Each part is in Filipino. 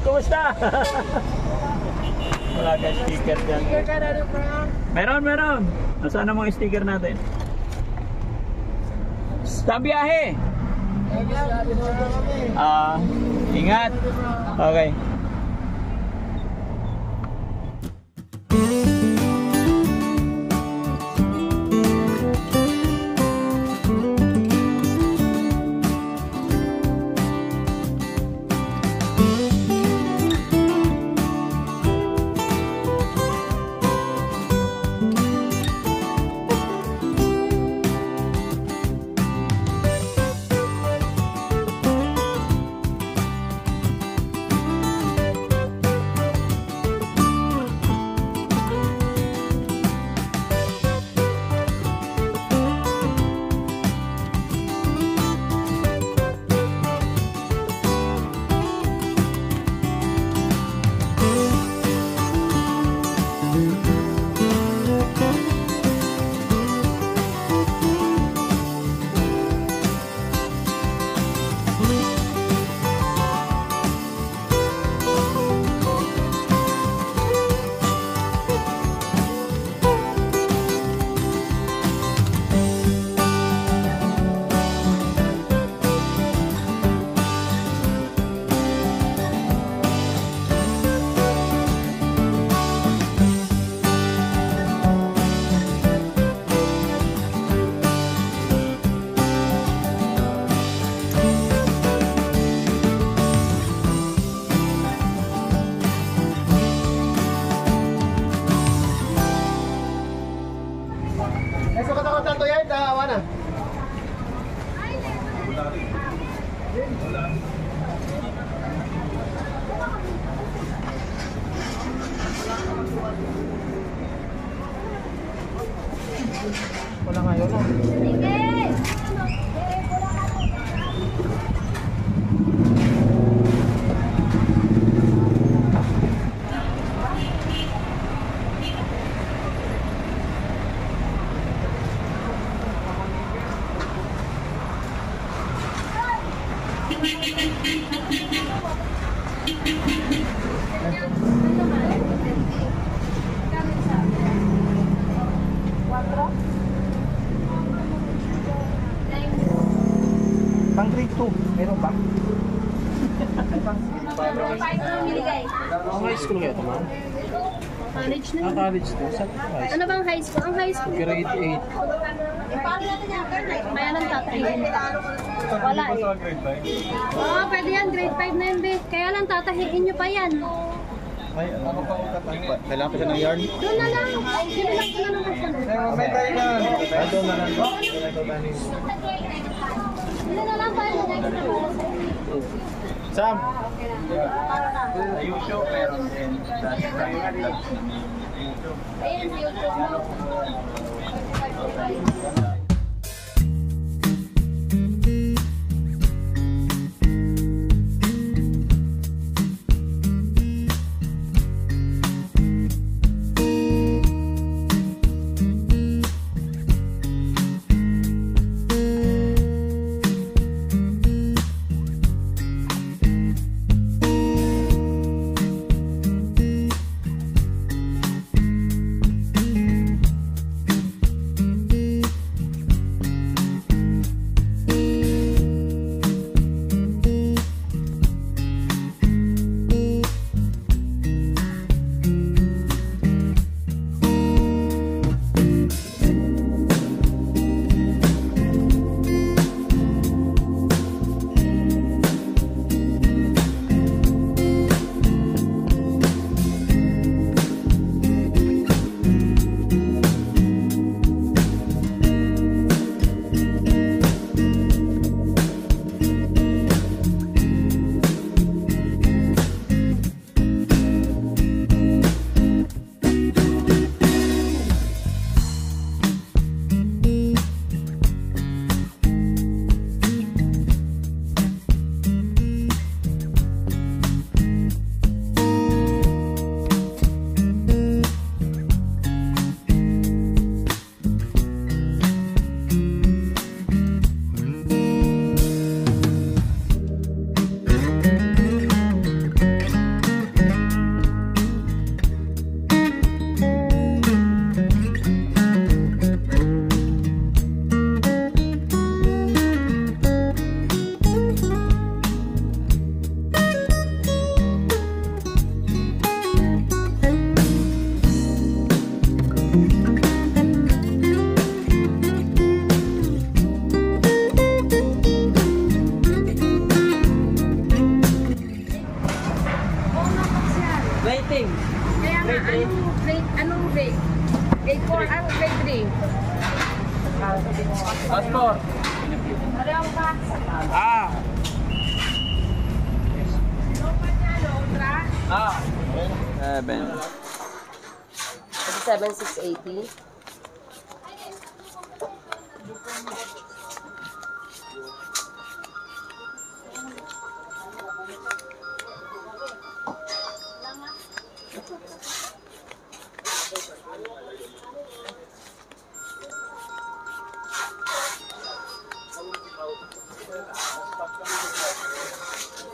Kumusta? Wala ka sticker dyan. Meron. Nasaan ang mga sticker natin? Sa biyahe! Ingat! Okay. Wala nga yun. Pang grade 2, meron ba? Ang high school kaya ito, ma'am? College na. College to. Saan ito high Ano bang high school? Ang high school. Grade 8. Kaya lang tatahiin. Wala eh. Oo, pwede yan. Grade 5 na yun, be. Kaya lang tatahiin nyo pa yan. Ay, ano pa kailangan ko siya ng yarn? Doon na lang. Sino lang ko na naman siya. May tayo na. Doon na lang. Sino na lang tayo. Sam! Sa YouTube meron din. Ayan, sa YouTube. Rating. Kaya nga, anong grade? Grade 4, anong grade 3? Passport. Parehong ba? Ah. Ultra? Ah. 7. 7,680.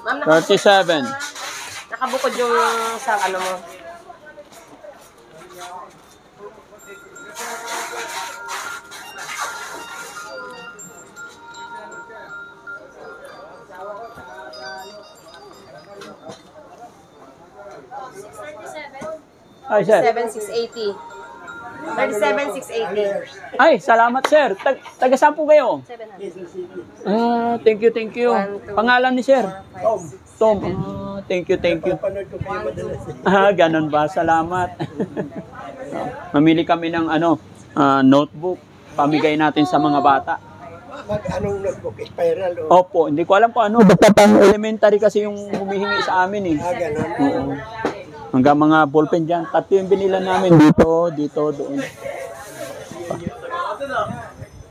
Ma'am, 37. nakabukod yung sa ano mo. Ay, sir. 7,680. 37,680. Ay, salamat, sir. Taga saan po kayo? 700. Ah, thank you, thank you. Pangalan ni sir? Tom. Ah, thank you, thank you. Ah, ganun ba? Salamat. Mamili kami ng notebook. Pamigay natin sa mga bata. Anong notebook? Spiral o? Opo, hindi ko alam po ano. Basta pang elementary kasi yung humihingi sa amin eh. Ganon. Oo. Hanggang mga ballpen dyan. 3 yung binila namin. Dito, doon.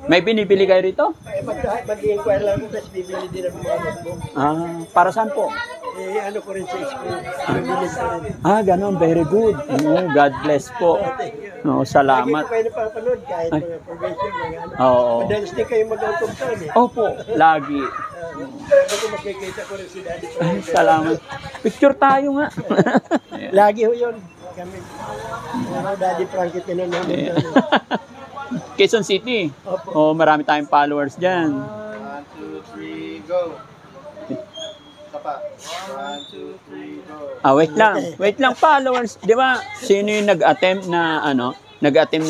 May binibili kayo rito? Mag-inquire lang ko, tapos bibili din ang mga notebook. Ah, para saan po? Ano ko rin sa school. Bibili ko rin. Ah, ganun. Very good. God bless po. No, Lagi salamat. ko kayo napapanood kahit mga probation, mga ano. Oo. Madalas din kayo mag-outcome town eh. Opo, lagi. Ako makikita ko rin si Daddy. Ay, salamat. Picture tayo nga. Lagi ho yun. Kami. Daddy Frankie tinanong Yeah. namin. Quezon City. Opo. Oh, marami tayong followers dyan. 1, 2, 3, go. Isa pa. 1, 2, 3, go. Ah, wait lang followers. Di ba, sino yung nag-attempt na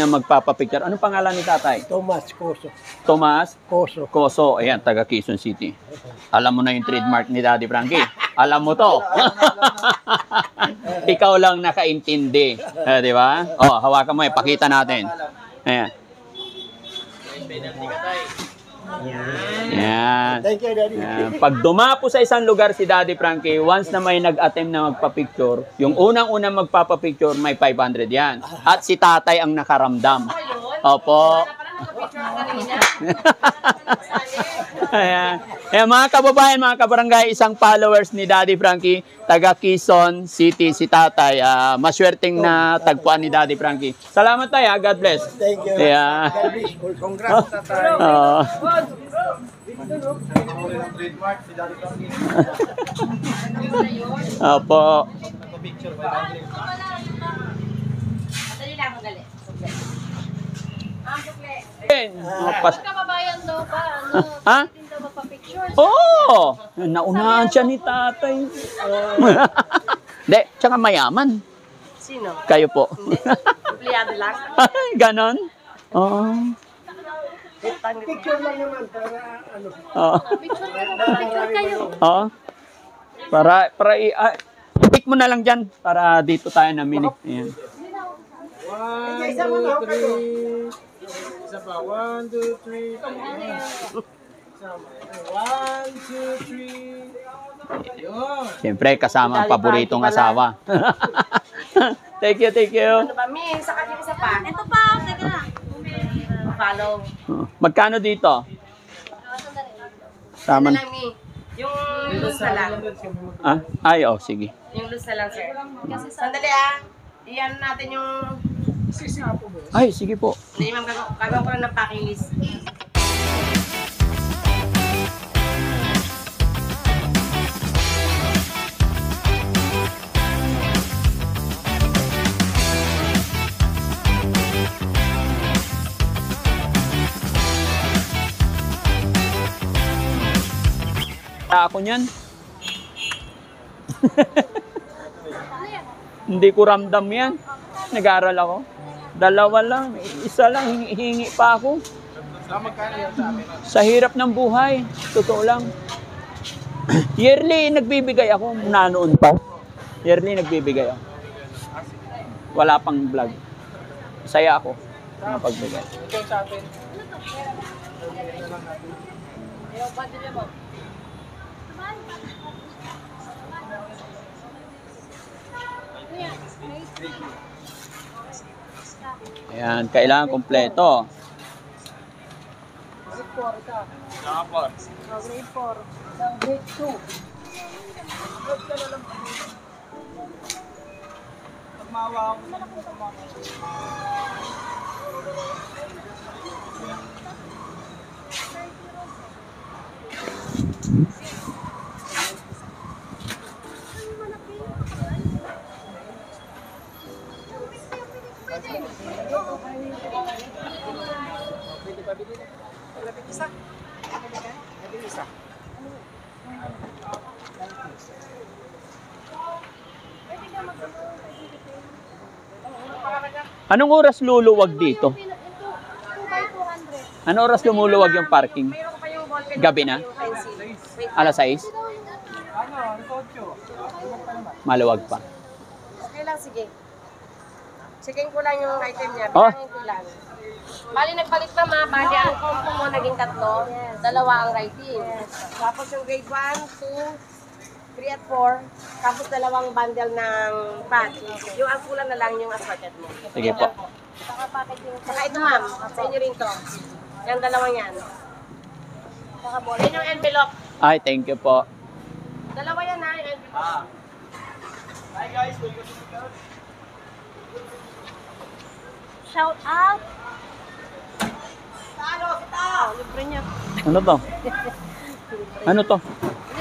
magpapapicture? Anong pangalan ni tatay? Thomas Coso. Thomas Coso. Koso. Ayan, taga Quezon City. Alam mo na yung trademark ni Daddy Frankie. Alam mo to. Ikaw lang nakaintindi. Di ba? Oh, hawakan mo, pakita natin. Ayan. Yan. Thank you, Daddy. Yan. Pag dumapo sa isang lugar si Daddy Frankie, once na may nag-attempt na magpa-picture, yung unang-unang magpapa-picture, may 500 yan. At si tatay ang nakaramdam. Opo. Ayan. Ayan, mga kababayan, mga kabarangay, isang followers ni Daddy Frankie, taga Quezon City, si tatay. Maswerteng na tagpuan ni Daddy Frankie. Salamat tayo, God bless. Thank you. Yeah. God bless. Congrats, tatay. Oo. Trademark si Daddy Frankie. Opo. Picture Dali lang, dali. Ang sukle. Kababayan daw pa, Ha? Hindi daw magpa-picture. Oo! Naunahan siya ni tatay. Hindi, tsaka mayaman. Sino? Kayo po. Empleyado lang. Ganon? Oo. Picture lang naman para ano. Oo. Picture kayo. Oo. Para pick mo na lang dyan para dito tayo namili. Ayan. 1, 2, 3. Isa pa. 1, 2, 3. 1, 2, 3. Yun. Siyempre, kasama ang paboritong asawa. Thank you, thank you. Ano ba, Mi? Sa kanya isa pa. Ito pa, teka lang. Follow. Magkano dito? Ano Saman. lang, Mi? Yung loose na lang. Ah? Ay, oh, sige. Yung loose na lang, sir. Sandali Iyan natin yung... Ay, sige po. Hindi, ma'am, gagawa ko lang ng packing list. Ako niyan. Hindi ko ramdam yan. Nag-aaral ako. 2 lang. Isa lang. Hingi pa ako. Sa hirap ng buhay. Totoo lang. Yearly, nagbibigay ako. Nanoon pa. Yearly, nagbibigay ako. wala pang vlog. Saya ako. Mapagbigay. Ito sa atin. Ayan, kailangan kompleto. Anong oras luluwag dito? 2 by 200. Anong oras lumuluwag yung parking? Mayroon pa yung ballpen. Gabi na? Pencil. Wait. Alas 6? Maluwag pa. Okay lang, sige. Checking ko lang yung item niya. Oh. Bilangin ko lang. Bali, nagpalit pa ma. Bali, ang combo mo naging 3. 2 ang writing. Tapos yung grade 1, 2, 3 at 4. Tapos 2 bundle ng pad. Yung ang kulang na lang yung assorted mo. Sige po. Saka packaging. Saka ito ma'am, sa inyo rin to. Yung 2 yan. Saka ball. Yan yung envelope. Ay, thank you po. 2 yan ha, yung envelope. Shout out. Libre niya. Ano to? Ano to?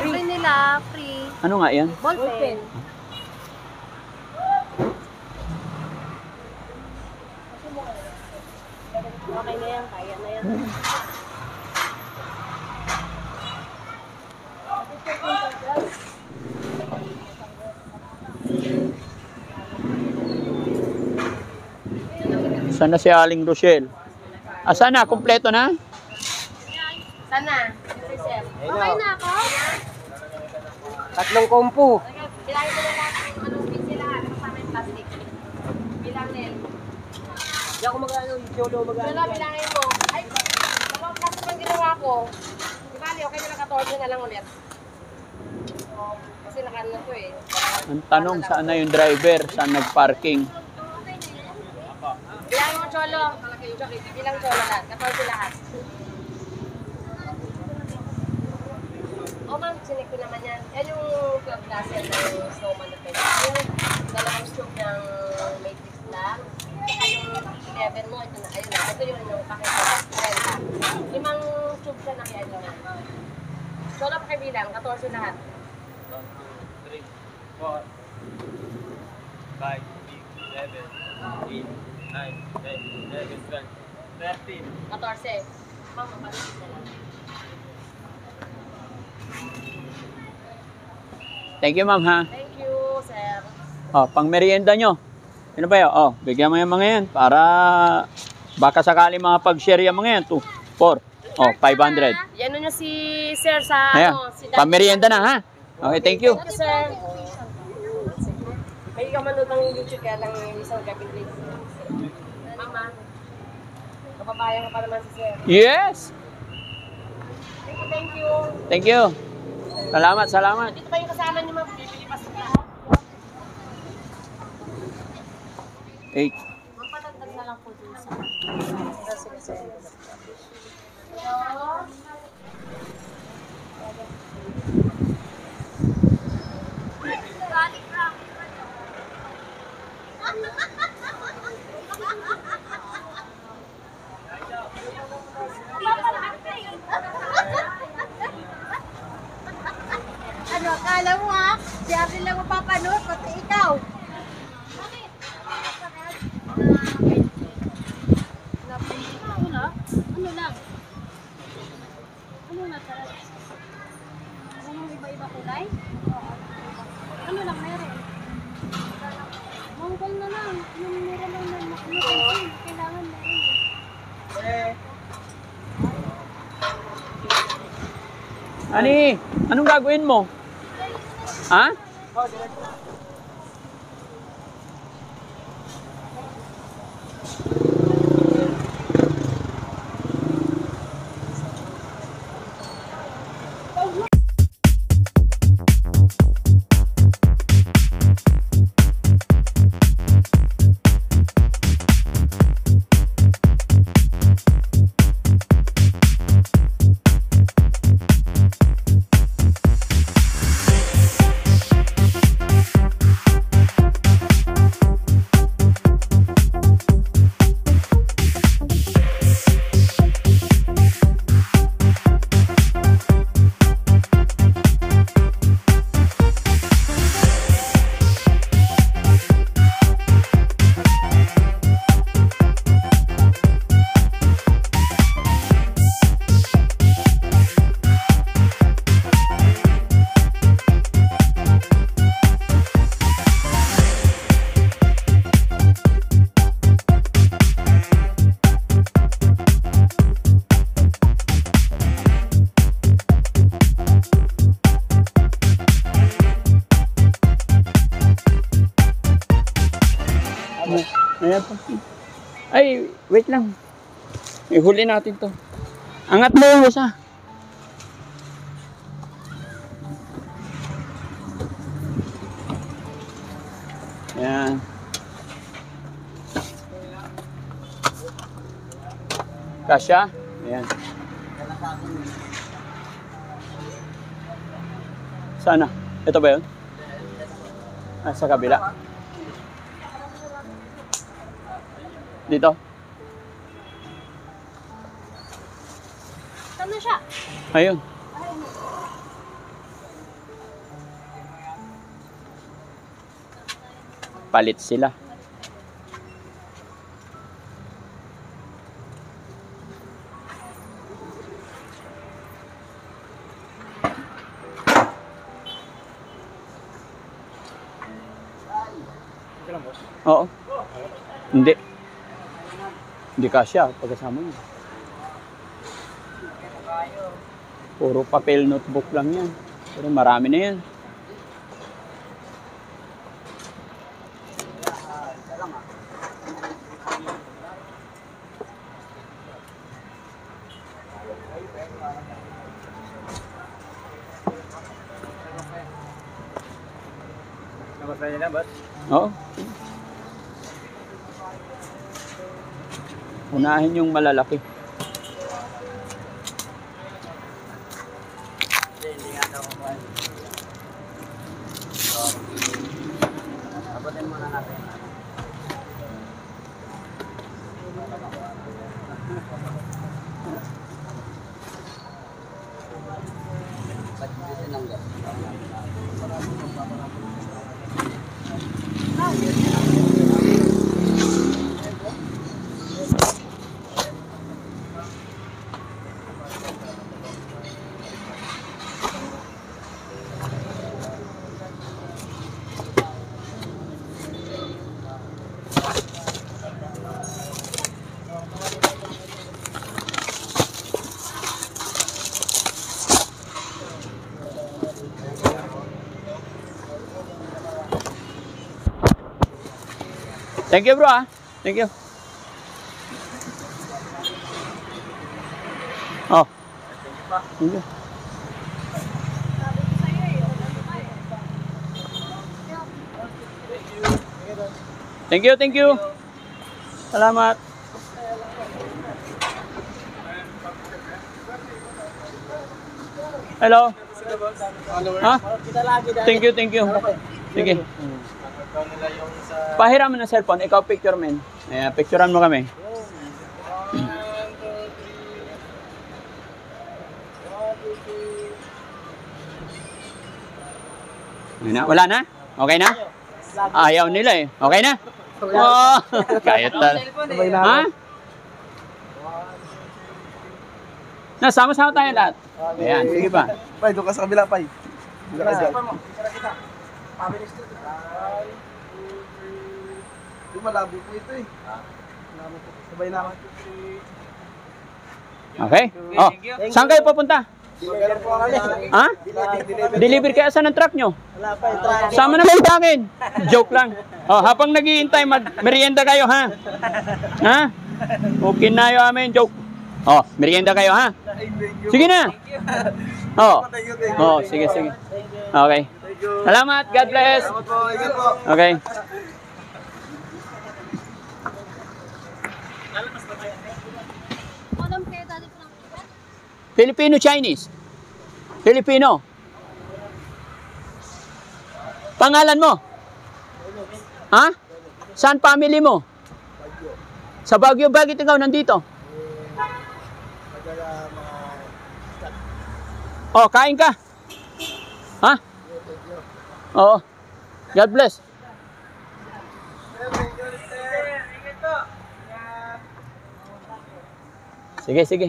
Libre nila, free. Ano nga yan? Ballpen. Okay na yan, kaya na yan. Sana si Aling Rochelle? Asa na? Kompleto na? Sana. Ito sir. Okay na ako? 3 kompo. Bilangin mo na lahat yung anong pinsel lahat. Kasama yung plastic. Bilangin. Hindi ako mag-ano, solo mag-ano. Wala, bilangin mo. Ay, dalawang plastic ang ginawa ko. Di ba, okay na lang 14 na lang ulit. Kasi nakaano na to eh. Ang tanong, saan na yung driver? Saan nag-parking? Bilangin mo, Cholo. Bilang Cholo lahat. 14 lahat. O ma'am, sinig ko naman yan. Yan yung 12 glasses ng snowman na pwede. Yung dalawang scoop ng matrix lang. Saka yung 11 mo, ito na. Ayun na. Ito yung pakita. 30. 5 scoop siya na kaya nyo. Cholo, pakibilang. 14 lahat. 1, 2, 3, 4, 5, 6, 7, 8, 9, 10, 11, 12, 13. 14. Ma'am, mapalitin na lang. Thank you, ma'am, ha? Thank you, sir. Oh, pang merienda nyo. Ano ba yun? Oh, bigyan mo yung mga yan para baka sakali mga pag-share yung mga yan. 2, 4, oh, 500. Yan na si sir sa Ayan, ano, si pang merienda na, ha? Okay, thank you. Thank you, sir. May kamanod ng YouTube kaya lang isang gabi late. Mama, kababayan ka pa naman si sir. Yes! Thank you. Thank you. Salamat, salamat. Dito pa yung kasama niyo, ma'am. Bibili pa sila. 8. Mapatagdag na lang po dun sa... Sige, sir. Ano, akala mo ha? Si April lang mapapanood, pati ikaw. Wala? Ano lang? Ano na talaga? Ano yung iba-iba kulay? Ano lang meron? Mongol na lang. Yung meron lang na makulit. Kailangan meron. Ani, anong gagawin mo? Ha? Ayan po. Ay, wait lang. Ihuli natin to. Angat mo yung isa. Ayan. Kasya. Ayan. Sana. Ito ba yun? Ah, sa kabila. Dito. Saan na siya? Ayun. Palit sila. Oo. Hindi. Hindi kasya pagkasama niya. Puro papel notebook lang yan. Pero marami na yan. Nabasa niya na, boss? Oo. Unahin yung malalaki. Abutin muna natin. Thank you, bro. Ah. Thank you. Oh. Thank you. Thank you, thank you. Salamat. Hello. Ha? Thank you, thank you. Sige. Pahiram mo ng cellphone, ikaw picture men. Ayan, picturean mo kami. Wala na? Okay na? Ayaw nila eh. Okay na? Oh, kayat talaga. Ha? Nasama-sama tayo lahat. Ayan, sige pa. Pai, doon ka sa kabila, Pai. Malabo po ito eh. Sabay na. Okay? Oh, saan kayo papunta? Deliver po kami. Ha? Deliver kaya saan ang truck nyo? Wala pa yung truck. Sama naman sa akin. Joke lang. Oh, habang naghihintay, merienda kayo, ha? Ha? Okay na yun amin, joke. Oh, merienda kayo, ha? Sige na. Oh. Oh, sige, sige. Okay. Salamat. God bless. Okay. Alam kayo dati pa lang. Filipino-Chinese? Filipino? Pangalan mo? Ha? Saan family mo? Sa Baguio. Bakit ikaw nandito? Oh, kain ka? Ha? Oo. God bless. Sige, sige.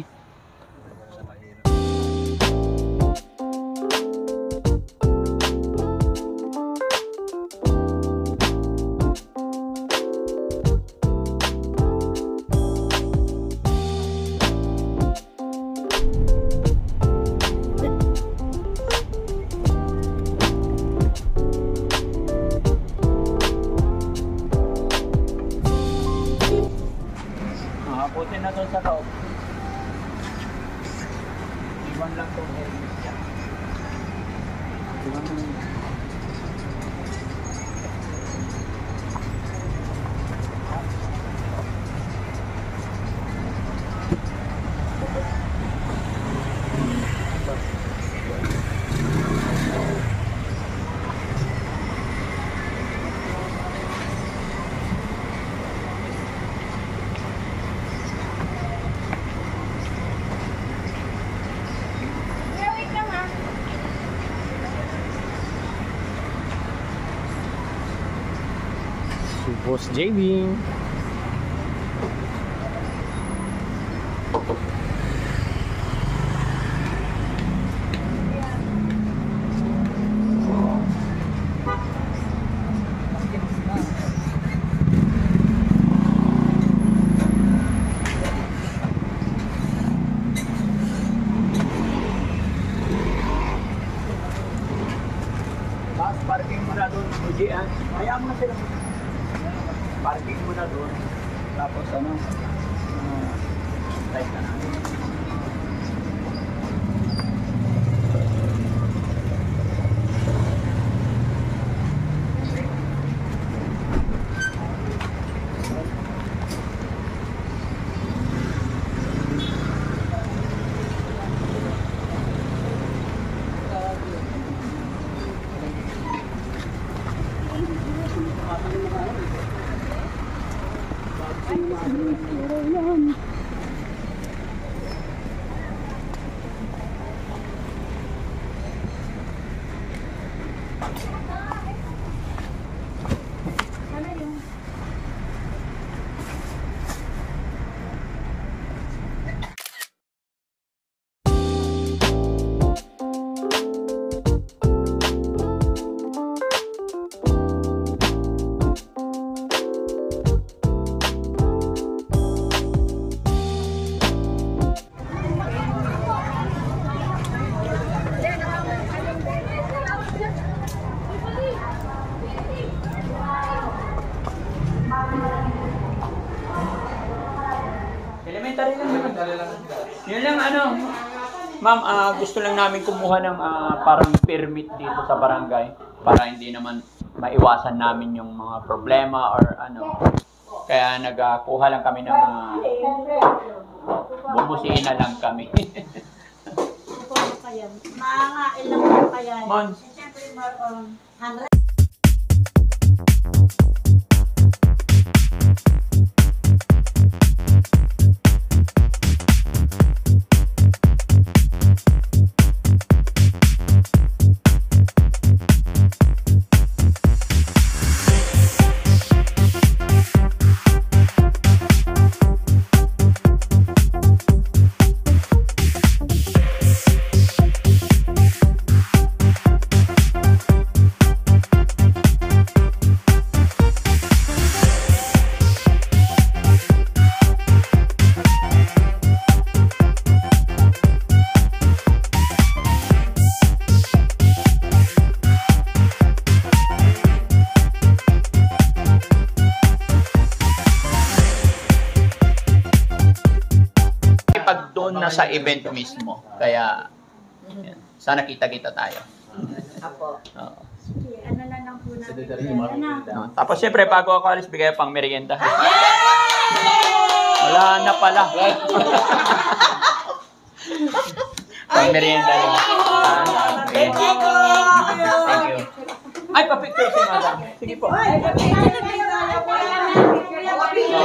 Buti na doon sa loob. Iwan lang itong helmet niya. Iwan lang. Boss JB. Tapos parking mo na doon, Fuji, ha? Hayaan mo na sila. Parking mo na doon. Tapos ano? Right na natin. Elementary lang naman. Yun lang ano. Ma'am, gusto lang namin kumuha ng parang permit dito sa barangay para hindi naman maiwasan namin yung mga problema or ano. Kaya nagkuha lang kami ng bubusina lang kami. Mga ilang mo kaya? Months. Siyempre, more on 100. pag doon na sa event mismo. Kaya, yan. Sana kita-kita tayo. Apo. Oo. Ano na lang po natin. No. Tapos siyempre, bago ako alis, bigay pang merienda. Wala na pala. Pang merienda lang. Okay. Thank you. Ay, pa-picture si Madam. Sige po. Oh,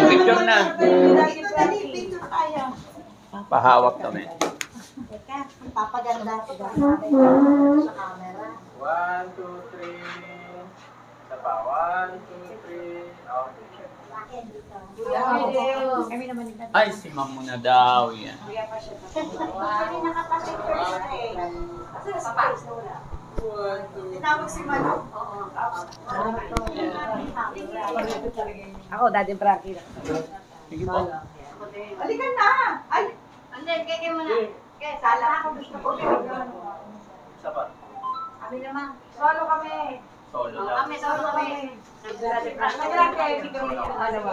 picture na. Picture tayo. Pahawak kami. Teka, papaganda ko sa camera. 1, 2, 3. Isa pa. 1, 2, 3. Okay. Kami naman nila. Ay, si Ma'am muna daw. Yan. Kami nakapasipir siya eh. Tinawag si Manu. Ako, Daddy Frankie. Sige po. Halika na! Ay! Hindi, kaya mo na. Kaya sala ako gusto ko. Isa pa. Kami naman. Solo kami. Solo lang. Kami, solo kami. Nagdala kayo, hindi kami alawa.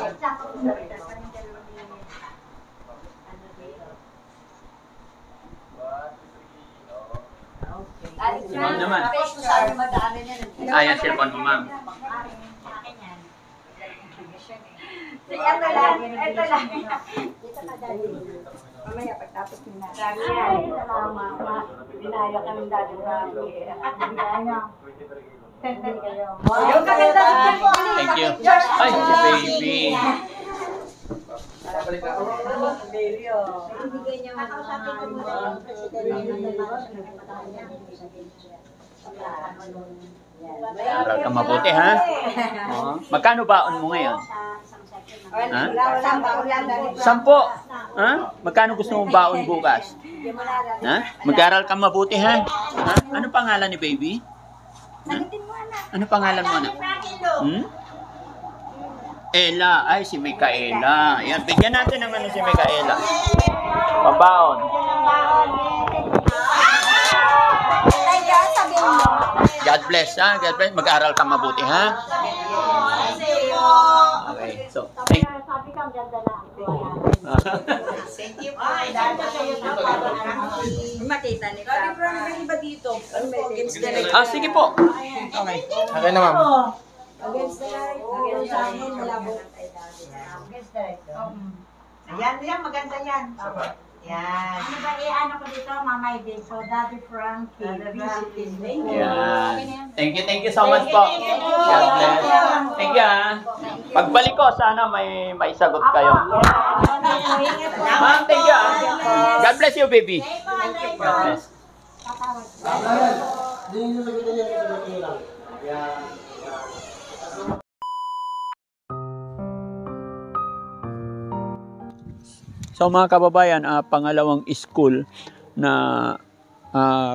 Si Ma'am naman. Sabi madami na. Ayan, cellphone mo, Ma'am. Ito lang. Ito lang. Mamaya pagtapos nila. Salamat. Dinaya kami dati na. Dinaya. Yung kaganda po. Thank you. Ay, si baby. Ibigay niya mga presidente. Aral ka mabuti, ha? Oo. Magkano baon mo ngayon? Ha? Sampo. Ha? Magkano gusto mong baon bukas? Ha? Mag-aral ka mabuti, ha? Ha? Ano pangalan ni baby? Ha? Ano pangalan mo, anak? Hmm? Ella. Ay, si Micaela. Yan, bigyan natin ng ano si Micaela. Pabaon. God bless, ha? God bless. Mag-aral ka mabuti, ha? Okay, so, thank you. Sabi ka, ang ganda na. Thank you po. Makita ni Papa. May iba dito. Sige po. Okay. Okay na, ma'am. Against the light. Against the light. Malabo. Against the light. Ayan, maganda yan. Yan. Ano ba ano ko dito, Mamay din. So, Daddy Frankie. Yan. Thank you so much po. God bless. Thank you, ha? Pagbalik ko, sana may sagot kayo. Ma'am, thank you, ha? God bless you, baby. God bless. So mga kababayan, pangalawang school na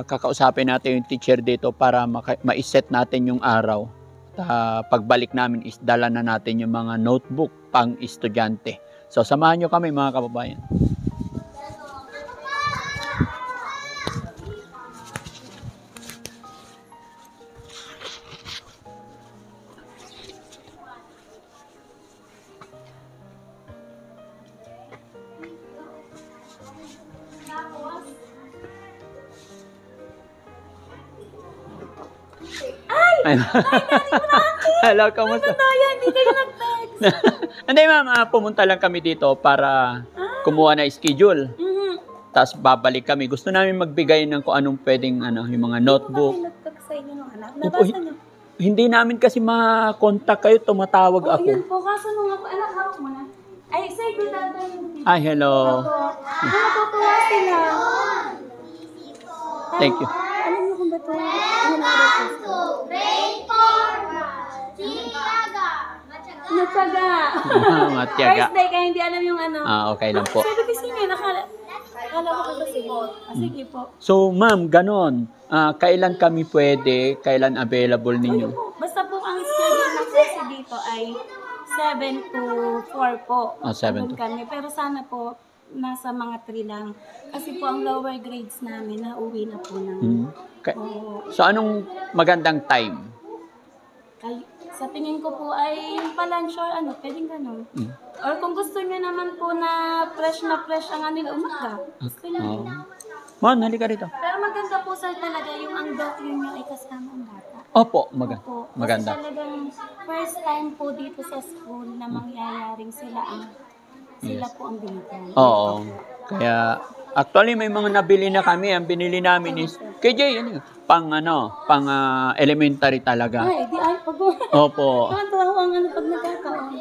kakausapin natin yung teacher dito para ma-set natin yung araw. Pagbalik namin is dala na natin yung mga notebook pang estudyante. So samahan nyo kami mga kababayan. Ay! Hello, kamusta? Hindi kayo nag-text. Hindi ma'am, pumunta lang kami dito para kumuha na schedule. Tapos babalik kami. Gusto namin magbigay ng kung anong pwedeng yung mga notebook. Nag-text sa inyo ng anak. Nabasa niyo? Hindi namin kasi ma-contact kayo, tumatawag ako. Yun po, kaso nung ako, anak, hawak mo na. Ay, say good afternoon. Ay, hello. Natutuwa sila. Thank you. Alam niyo kung ba't ano na Natsaga. Matyaga. First day, kaya hindi alam yung ano. Okay lang po. Sabi kasi nga, akala ko kasi. Sige po. So, ma'am, ganon. Kailan kami pwede, kailan available ninyo? Basta po ang schedule ng klase dito ay 7 to 4 po. 7 to 4. Kami. Pero sana po, nasa mga 3 lang. Kasi po ang lower grades namin, nauwi na po ng... So, anong magandang time? Sa tingin ko po ay yung pa-lunch or ano, pwedeng ganun. Or kung gusto niyo naman po na fresh ang ano nila, umaga. Gusto niyo. Oo. Mon, halika rito. Pero maganda po sir talaga yung ang document niyo ay kasama ang bata. Opo, Opo. maganda. Kasi talagang first time po dito sa school na mangyayaring sila po ang binigyan. Oo. Kaya, actually, may mga nabili na kami. Ang binili namin is, KJ, pang elementary talaga. Ay, di ay, pag Opo. Nakatawa ang ano pag nagkakaon.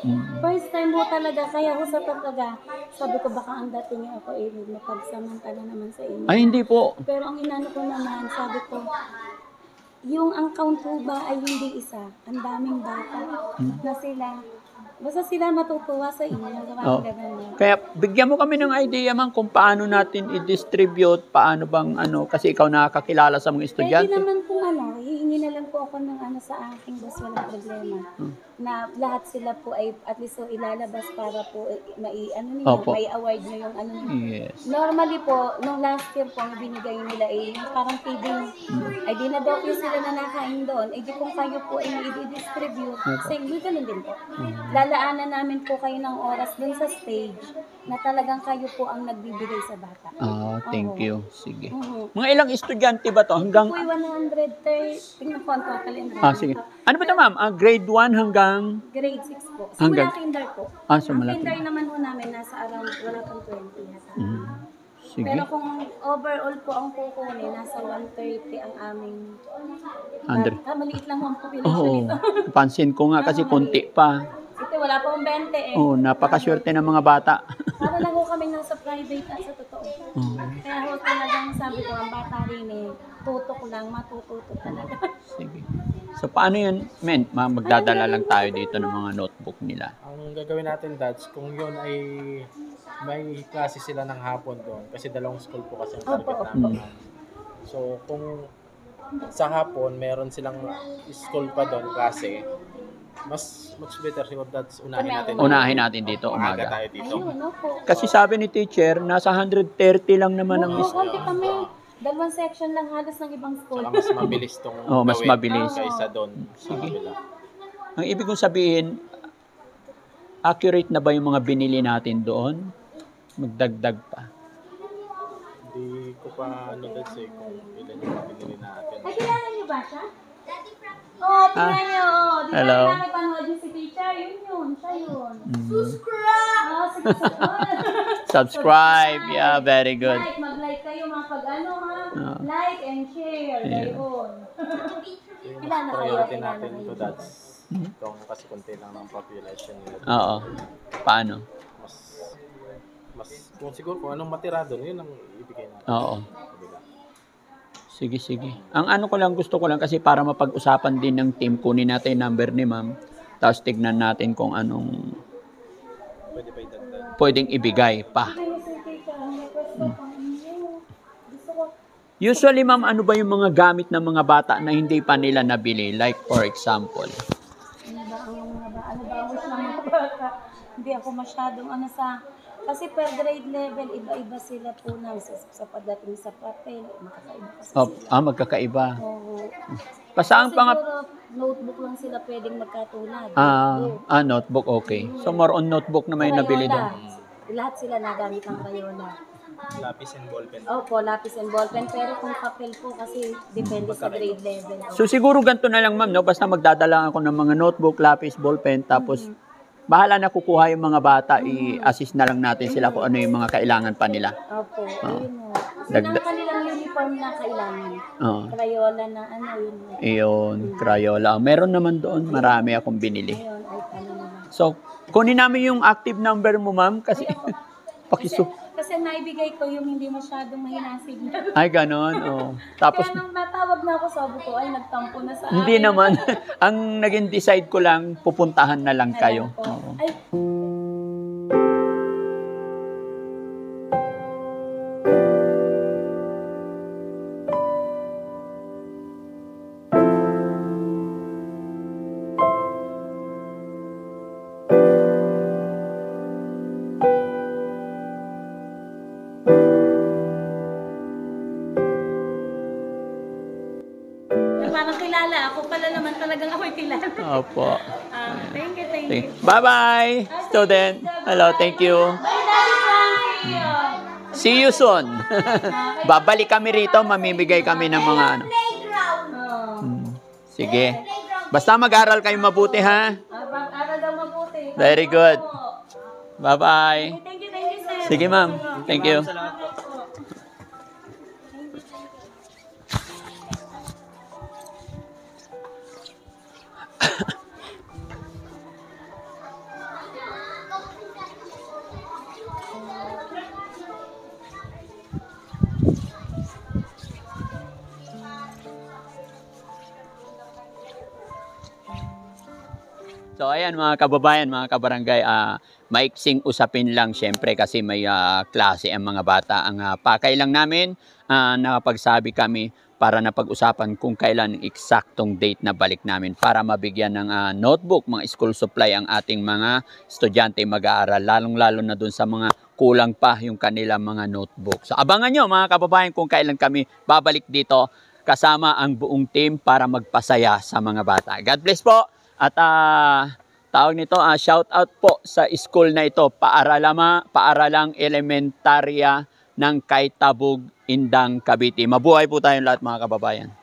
First time mo talaga, kaya ko sa talaga, sabi ko baka ang dating niya ako ay mapagsamantala naman sa inyo. Ay, hindi po. Pero ang inano ko naman, sabi ko, yung ang count po ba ay hindi isa. Ang daming bata na sila. Basta sila matutuwa sa inyo. Oh. Kaya bigyan mo kami ng idea man kung paano natin i-distribute, paano bang kasi ikaw nakakakilala sa mga Pwede estudyante. naman po hihingi na lang po ako ng sa aking boss, walang problema. Na lahat sila po ay at least ilalabas para po Opo. may award nyo yung Yes. Normally po, nung last year po, ang binigay nila ay yung parang feeding. Ay di na daw sila na nakain doon. Ay di kung kayo po ay i-distribute, same, ganun din po. Lalaanan namin po kayo ng oras dun sa stage na talagang kayo po ang nagbibigay sa bata. Thank you. Sige. Mhm. Mga ilang estudyante ba to? Hanggang, Po 130, tingnan po ang total in sige. Ano ba ito ma'am? Grade 1 hanggang, Grade 6 po. Hanggang- Simula kinder po. so Ang malaki. kinder naman po namin nasa around wala pang 20 yata. Sige. Pero kung overall po ang kukunin, nasa 130 ang aming... 100. Maliit lang ang population Oo. nito. Pansin ko nga kasi konti pa. Ito, wala pa akong 20 eh. Oo, napakaswerte ng mga bata. Para lang ko kami nasa private at sa totoo. Kaya ho talagang sabi ko, ang bata rin tutok lang, matututo talaga. Sige. So, paano yun, men? Magdadala lang tayo dito ng mga notebook nila. Ang gagawin natin, Dads, kung yun ay may klase sila ng hapon doon. Kasi dalawang school po kasi ang target namin. So, kung sa hapon, meron silang school pa doon klase, much better siguro, Dads, Unahin natin dito, umaga umaga. tayo dito. Ayun, no po. Kasi sabi ni teacher, nasa 130 lang naman ang Konti kami. Dalawang section lang halos ng ibang school. Saka mas mabilis tong mas gawin mabilis. kaysa doon. Sige. Ang ibig kong sabihin, accurate na ba yung mga binili natin doon? Magdagdag pa. Hindi ko pa Dads kung ilan yung pinili natin. Ay, kilala niyo ba siya? Oh, tingnan niyo. Di ba Hello. nakapanood yung si teacher? Yun. Siya yun. Subscribe! Oh, sige. Subscribe. Yeah, very good. Mag-like kayo mga pag-ano ha. Like and share. Yeah. Gayon. Yung Kilala kayo, priority kilala natin kayo. ito, Dads. Itong kasi konti lang ng population nila. Oo. Paano? Mas kung siguro kung anong matira doon, yun ang ibigay natin. Oo. Sige. Ang gusto ko lang kasi para mapag-usapan din ng team, kunin natin yung number ni ma'am, tapos tignan natin kung anong Pwede pa idagdag. pwedeng ibigay pa. Ay, si teacher, ang request ko pang inyo. Gusto ko, Usually, ma'am, ano ba yung mga gamit ng mga bata na hindi pa nila nabili? Like, for example. ano ba ang wish ng mga bata? Hindi ako masyadong kasi per grade level, iba-iba sila po sa pagdating sa papel. Makakaiba kasi sila. Magkakaiba. Oo. Pasaang pa nga, Siguro, notebook lang sila pwedeng magkatulad. notebook, okay. So, more on notebook na may nabili doon. Lahat sila nagamit ng Crayola. Lapis and ballpen. Opo, lapis and ballpen. Pero kung papel po kasi depende sa grade level. So, siguro ganito na lang, ma'am, no? Basta magdadala ako ng mga notebook, lapis, ballpen, tapos bahala na kukuha yung mga bata, i-assist na lang natin sila kung ano yung mga kailangan pa nila. Opo, yun o. Kasi Dagdag- ng kanilang uniform na kailangan. Oo. Crayola na yun. Iyon, Crayola. Meron naman doon, marami akong binili. Ayun, ay nila. So, kunin namin yung active number mo, ma'am, kasi Kasi naibigay ko yung hindi masyadong mahinasig na. Ay, ganon. Oh. Tapos, Kaya nung natawag na ako, sabi ko, ay nagtampo na sa hindi akin. naman. Ang naging decide ko lang, pupuntahan na lang kayo. Ayan po. Oo. Ay, parang kilala ako pala naman talagang ako'y kilala. Opo. Thank you, thank you. Bye-bye, student. Hello, thank you. Bye, Daddy Frankie. See you soon. Babalik kami rito, mamimigay kami ng mga ano. Sige. Basta mag-aral kayo mabuti, ha? Pag-aral daw mabuti. Very good. Bye-bye. Thank you, sir. Sige, ma'am. Thank you. So ayan mga kababayan, mga kabarangay, maiksing usapin lang syempre kasi may klase ang mga bata. Ang pakay lang namin, nakapagsabi kami para napag-usapan kung kailan eksaktong date na balik namin para mabigyan ng notebook, mga school supply ang ating mga estudyante mag-aaral, lalong-lalo na dun sa mga kulang pa yung kanilang mga notebook. So abangan nyo mga kababayan kung kailan kami babalik dito kasama ang buong team para magpasaya sa mga bata. God bless po. At tawag nito, shout out po sa school na ito, Paaralang Elementarya ng Kaitabog, Indang, Cavite. Mabuhay po tayong lahat mga kababayan.